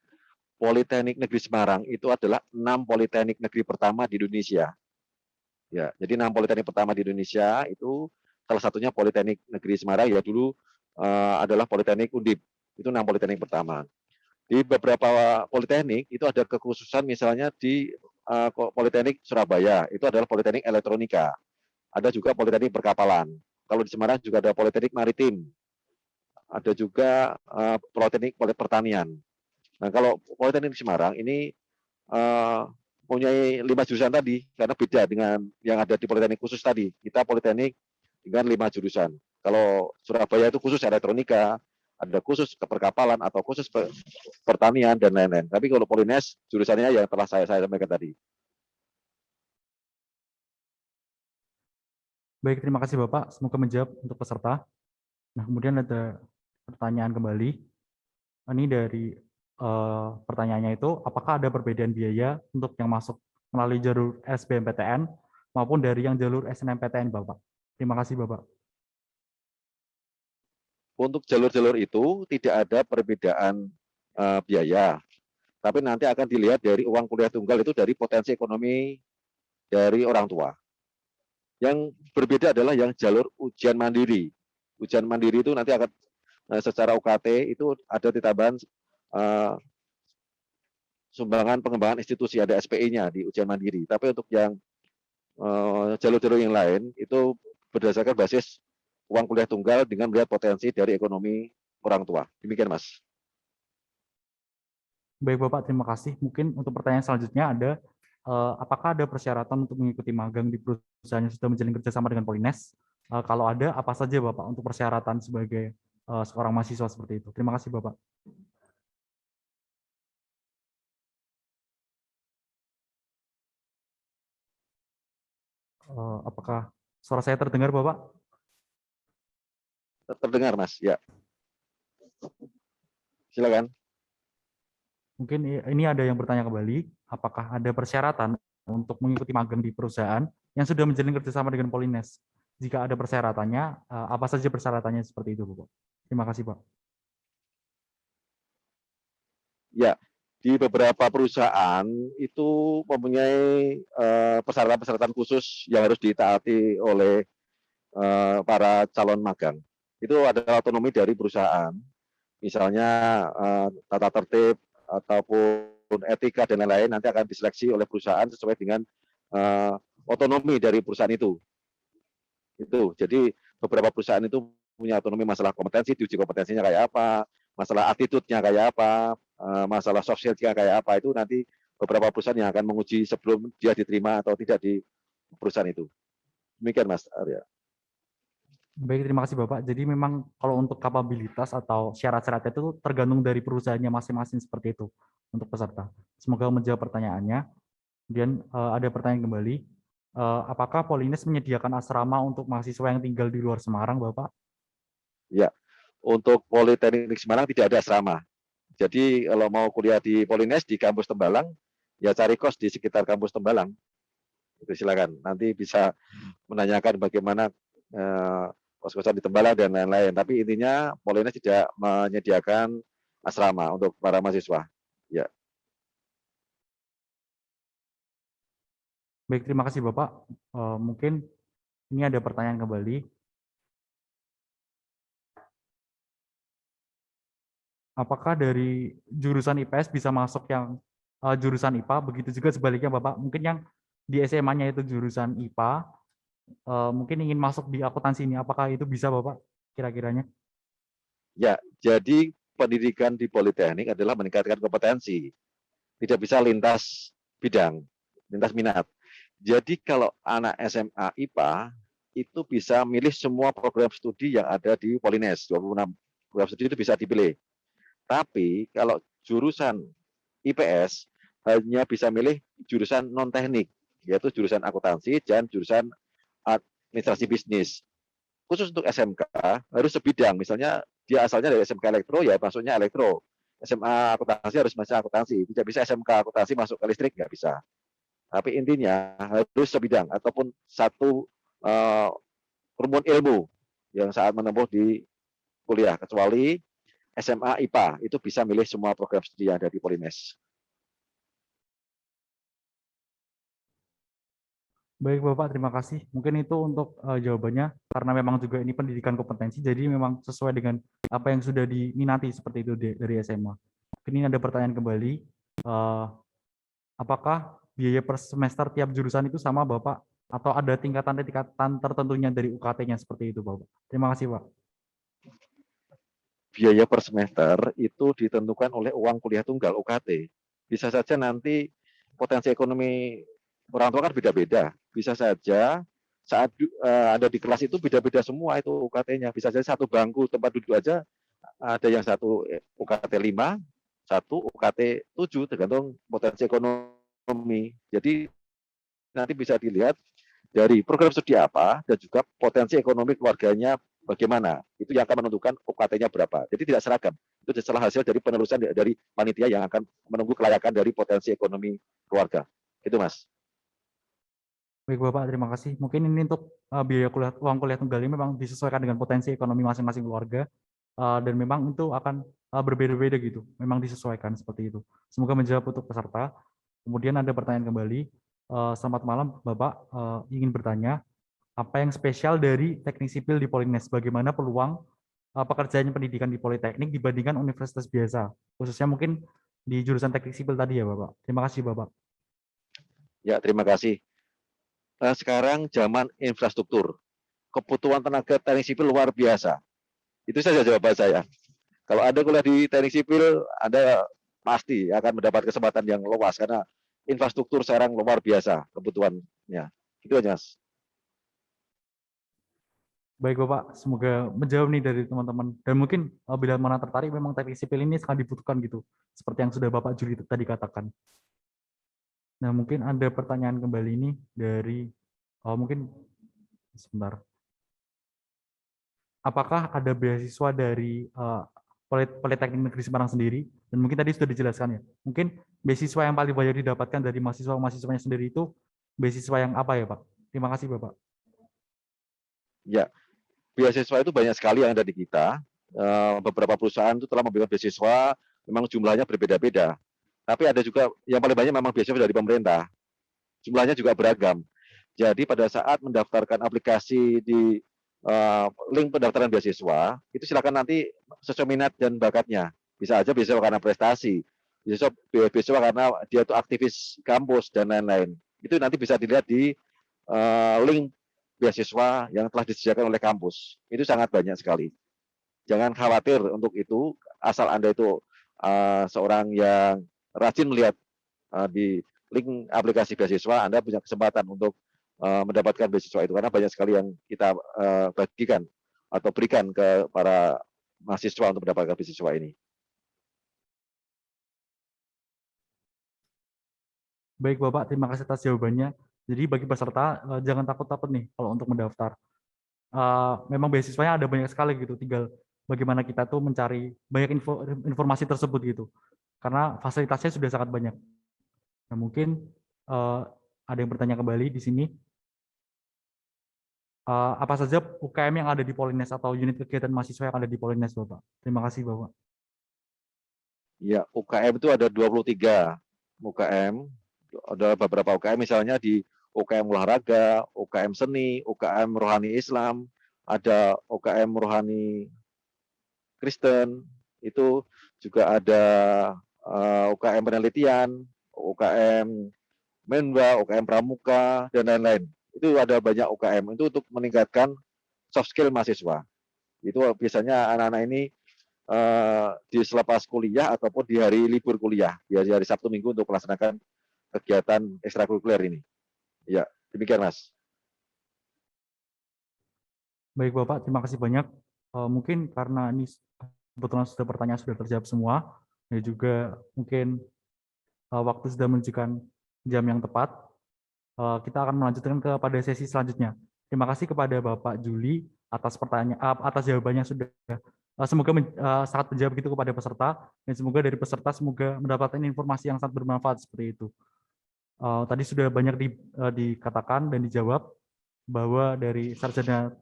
Politeknik Negeri Semarang itu adalah 6 politeknik negeri pertama di Indonesia. Ya, jadi 6 politeknik pertama di Indonesia itu salah satunya Politeknik Negeri Semarang ya dulu adalah Politeknik Undip. Itu 6 politeknik pertama. Di beberapa politeknik itu ada kekhususan misalnya di Politeknik Surabaya itu adalah Politeknik Elektronika. Ada juga Politeknik Perkapalan. Kalau di Semarang juga ada Politeknik Maritim. Ada juga Politeknik Pertanian. Nah, kalau Politeknik Semarang ini mempunyai 5 jurusan tadi, karena beda dengan yang ada di Politeknik khusus tadi. Kita Politeknik dengan 5 jurusan. Kalau Surabaya itu khusus elektronika, ada khusus keperkapalan atau khusus pertanian dan lain-lain. Tapi kalau Polines jurusannya yang telah saya sampaikan tadi. Baik, terima kasih Bapak. Semoga menjawab untuk peserta. Nah, kemudian ada pertanyaan kembali. Ini dari pertanyaannya itu, apakah ada perbedaan biaya untuk yang masuk melalui jalur SBMPTN maupun dari yang jalur SNMPTN, Bapak? Terima kasih, Bapak. Untuk jalur-jalur itu tidak ada perbedaan biaya, tapi nanti akan dilihat dari uang kuliah tunggal itu dari potensi ekonomi dari orang tua. Yang berbeda adalah yang jalur ujian mandiri. Ujian mandiri itu nanti akan secara UKT itu ada ditambahan sumbangan pengembangan institusi, ada SPI-nya di ujian mandiri. Tapi untuk yang jalur-jalur yang lain itu berdasarkan basis uang kuliah tunggal dengan melihat potensi dari ekonomi orang tua. Demikian, Mas. Baik, Bapak. Terima kasih. Mungkin untuk pertanyaan selanjutnya ada, apakah ada persyaratan untuk mengikuti magang di perusahaan yang sudah menjalin kerjasama dengan Polines? Kalau ada, apa saja Bapak untuk persyaratan sebagai seorang mahasiswa seperti itu? Terima kasih, Bapak. Apakah suara saya terdengar, Bapak? Terdengar, Mas. Ya. Silakan. Mungkin ini ada yang bertanya kembali, apakah ada persyaratan untuk mengikuti magang di perusahaan yang sudah menjalin kerjasama dengan Polines? Jika ada persyaratannya, apa saja persyaratannya seperti itu, Bapak? Terima kasih, Pak. Ya, di beberapa perusahaan itu mempunyai persyaratan-persyaratan khusus yang harus ditaati oleh para calon magang. Itu adalah otonomi dari perusahaan. Misalnya tata tertib ataupun etika dan lain-lain nanti akan diseleksi oleh perusahaan sesuai dengan otonomi dari perusahaan itu. Jadi beberapa perusahaan itu punya otonomi masalah kompetensi, diuji kompetensinya kayak apa, masalah attitude-nya kayak apa, masalah soft skill-nya kayak apa, itu nanti beberapa perusahaan yang akan menguji sebelum dia diterima atau tidak di perusahaan itu. Demikian, Mas Arya. Baik, terima kasih Bapak. Jadi memang kalau untuk kapabilitas atau syarat-syarat itu tergantung dari perusahaannya masing-masing seperti itu untuk peserta. Semoga menjawab pertanyaannya. Kemudian ada pertanyaan kembali, apakah Polines menyediakan asrama untuk mahasiswa yang tinggal di luar Semarang, Bapak? Ya, untuk Politeknik Semarang tidak ada asrama. Jadi kalau mau kuliah di Polines di kampus Tembalang, ya cari kos di sekitar kampus Tembalang. Itu silakan. Nanti bisa menanyakan bagaimana kos-kosan di Tembalang dan lain-lain. Tapi intinya Polines tidak menyediakan asrama untuk para mahasiswa. Ya. Baik, terima kasih Bapak. Mungkin ini ada pertanyaan kembali. Apakah dari jurusan IPS bisa masuk yang jurusan IPA? Begitu juga sebaliknya Bapak. Mungkin yang di SMA-nya itu jurusan IPA, mungkin ingin masuk di akuntansi ini. Apakah itu bisa Bapak kira-kiranya? Ya, jadi pendidikan di Politeknik adalah meningkatkan kompetensi. Tidak bisa lintas bidang, lintas minat. Jadi kalau anak SMA IPA itu bisa milih semua program studi yang ada di Polines, 26 program studi itu bisa dipilih. Tapi kalau jurusan IPS hanya bisa milih jurusan non teknik, yaitu jurusan akuntansi dan jurusan administrasi bisnis. Khusus untuk SMK harus sebidang, misalnya dia asalnya dari SMK elektro, ya masuknya elektro. SMA akuntansi harus masuk akuntansi, tidak bisa SMK akuntansi masuk ke listrik, nggak bisa. Tapi intinya harus sebidang ataupun satu rumpun ilmu yang saat menempuh di kuliah, kecuali SMA IPA itu bisa milih semua program studi yang ada di Polines. Baik Bapak, terima kasih. Mungkin itu untuk jawabannya, karena memang juga ini pendidikan kompetensi, jadi memang sesuai dengan apa yang sudah diminati seperti itu dari SMA. Mungkin ini ada pertanyaan kembali, apakah biaya per semester tiap jurusan itu sama Bapak? Atau ada tingkatan-tingkatan tertentunya dari UKT-nya seperti itu Bapak? Terima kasih Pak. Biaya per semester itu ditentukan oleh uang kuliah tunggal UKT. Bisa saja nanti potensi ekonomi orang tua kan beda-beda. Bisa saja saat ada di kelas itu beda-beda semua itu UKT-nya. Bisa saja satu bangku tempat duduk aja ada yang satu UKT 5, satu UKT 7, tergantung potensi ekonomi. Jadi nanti bisa dilihat dari program studi apa dan juga potensi ekonomi keluarganya bagaimana. Itu yang akan menentukan UKT-nya berapa. Jadi tidak seragam. Itu adalah hasil dari penelusuran dari panitia yang akan menunggu kelayakan dari potensi ekonomi keluarga. Itu Mas. Baik Bapak, terima kasih. Mungkin ini untuk biaya kuliah, uang kuliah tunggal ini memang disesuaikan dengan potensi ekonomi masing-masing keluarga, dan memang itu akan berbeda-beda gitu. Memang disesuaikan seperti itu. Semoga menjawab untuk peserta. Kemudian ada pertanyaan kembali. Selamat malam Bapak, ingin bertanya, apa yang spesial dari teknik sipil di Polines? Bagaimana peluang pekerjaan pendidikan di Politeknik dibandingkan universitas biasa? Khususnya mungkin di jurusan teknik sipil tadi ya Bapak. Terima kasih Bapak. Ya, terima kasih. Sekarang zaman infrastruktur. Kebutuhan tenaga teknik sipil luar biasa. Itu saja jawaban saya. Kalau Anda kuliah di teknik sipil, Anda pasti akan mendapat kesempatan yang luas karena infrastruktur sekarang luar biasa kebutuhannya. Itu aja, Mas. Baik Bapak, semoga menjawab nih dari teman-teman. Dan mungkin bila mana tertarik, memang teknik sipil ini sangat dibutuhkan gitu. Seperti yang sudah Bapak Juli tadi katakan. Nah mungkin ada pertanyaan kembali ini dari, mungkin sebentar. Apakah ada beasiswa dari Politeknik Negeri Semarang sendiri? Dan mungkin tadi sudah dijelaskan ya. Mungkin beasiswa yang paling banyak didapatkan dari mahasiswa-mahasiswanya sendiri itu beasiswa yang apa ya Pak? Terima kasih Bapak. Ya, beasiswa itu banyak sekali yang ada di kita. Beberapa perusahaan itu telah memberikan beasiswa, memang jumlahnya berbeda-beda. Tapi ada juga yang paling banyak memang beasiswa dari pemerintah. Jumlahnya juga beragam. Jadi pada saat mendaftarkan aplikasi di link pendaftaran beasiswa, itu silakan nanti sesuai minat dan bakatnya. Bisa aja beasiswa karena prestasi, beasiswa karena dia itu aktivis kampus dan lain-lain. Itu nanti bisa dilihat di link beasiswa yang telah disediakan oleh kampus. Itu sangat banyak sekali. Jangan khawatir untuk itu, asal Anda itu seorang yang rajin melihat di link aplikasi beasiswa, Anda punya kesempatan untuk mendapatkan beasiswa itu, karena banyak sekali yang kita bagikan atau berikan ke para mahasiswa untuk mendapatkan beasiswa ini. Baik Bapak, terima kasih atas jawabannya. Jadi bagi peserta jangan takut-takut nih kalau untuk mendaftar. Memang beasiswanya ada banyak sekali gitu, tinggal bagaimana kita tuh mencari banyak informasi tersebut gitu. Karena fasilitasnya sudah sangat banyak. Nah, mungkin ada yang bertanya kembali di sini. Apa saja UKM yang ada di Polines atau unit kegiatan mahasiswa yang ada di Polines, Bapak? Terima kasih, Bapak. Ya, UKM itu ada 23 UKM. Ada beberapa UKM misalnya di UKM olahraga, UKM seni, UKM rohani Islam, ada UKM rohani Kristen, itu juga ada UKM penelitian, UKM Menba, UKM Pramuka, dan lain-lain. Itu ada banyak UKM, itu untuk meningkatkan soft skill mahasiswa. Itu biasanya anak-anak ini di selepas kuliah ataupun di hari libur kuliah, di hari Sabtu Minggu untuk melaksanakan kegiatan ekstrakurikuler ini. Ya, demikian Mas. Baik Bapak, terima kasih banyak. Mungkin karena ini kebetulan sudah pertanyaan sudah terjawab semua, dan juga mungkin waktu sudah menunjukkan jam yang tepat, kita akan melanjutkan kepada sesi selanjutnya. Terima kasih kepada Bapak Juli atas pertanyaan, atas jawabannya sudah. Semoga sangat menjawab gitu kepada peserta, dan semoga dari peserta semoga mendapatkan informasi yang sangat bermanfaat seperti itu. Tadi sudah banyak dikatakan dan dijawab bahwa dari sarjana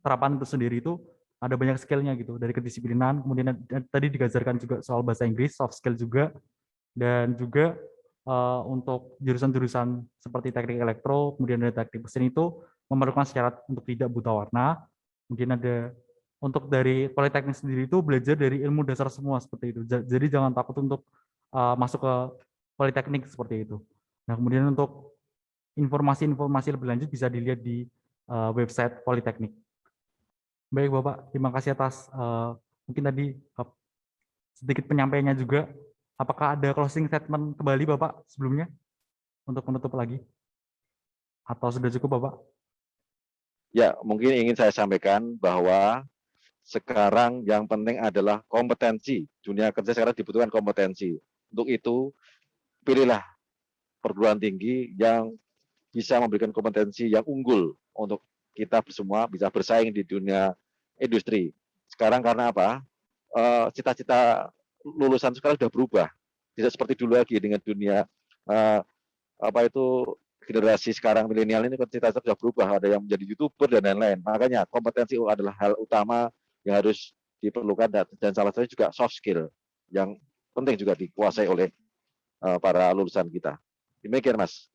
terapan itu sendiri itu ada banyak skillnya gitu, dari kedisiplinan, kemudian tadi digajarkan juga soal bahasa Inggris, soft skill juga, dan juga untuk jurusan-jurusan seperti teknik elektro, kemudian ada teknik mesin itu memerlukan syarat untuk tidak buta warna. Kemudian ada untuk dari politeknik sendiri itu belajar dari ilmu dasar semua seperti itu. Jadi jangan takut untuk masuk ke politeknik seperti itu. Nah, kemudian untuk informasi-informasi lebih lanjut bisa dilihat di website Politeknik. Baik Bapak, terima kasih atas mungkin tadi sedikit penyampaiannya juga. Apakah ada closing statement kembali Bapak sebelumnya untuk menutup lagi? Atau sudah cukup Bapak? Ya, mungkin ingin saya sampaikan bahwa sekarang yang penting adalah kompetensi. Dunia kerja sekarang dibutuhkan kompetensi. Untuk itu, pilihlah perguruan tinggi yang bisa memberikan kompetensi yang unggul untuk kita semua bisa bersaing di dunia industri. Sekarang karena apa? Cita-cita lulusan sekarang sudah berubah. Tidak seperti dulu lagi dengan dunia generasi sekarang milenial ini cita-cita sudah berubah. Ada yang menjadi YouTuber dan lain-lain. Makanya kompetensi adalah hal utama yang harus diperlukan dan salah satunya juga soft skill yang penting juga dikuasai oleh para lulusan kita. Demikian Mas.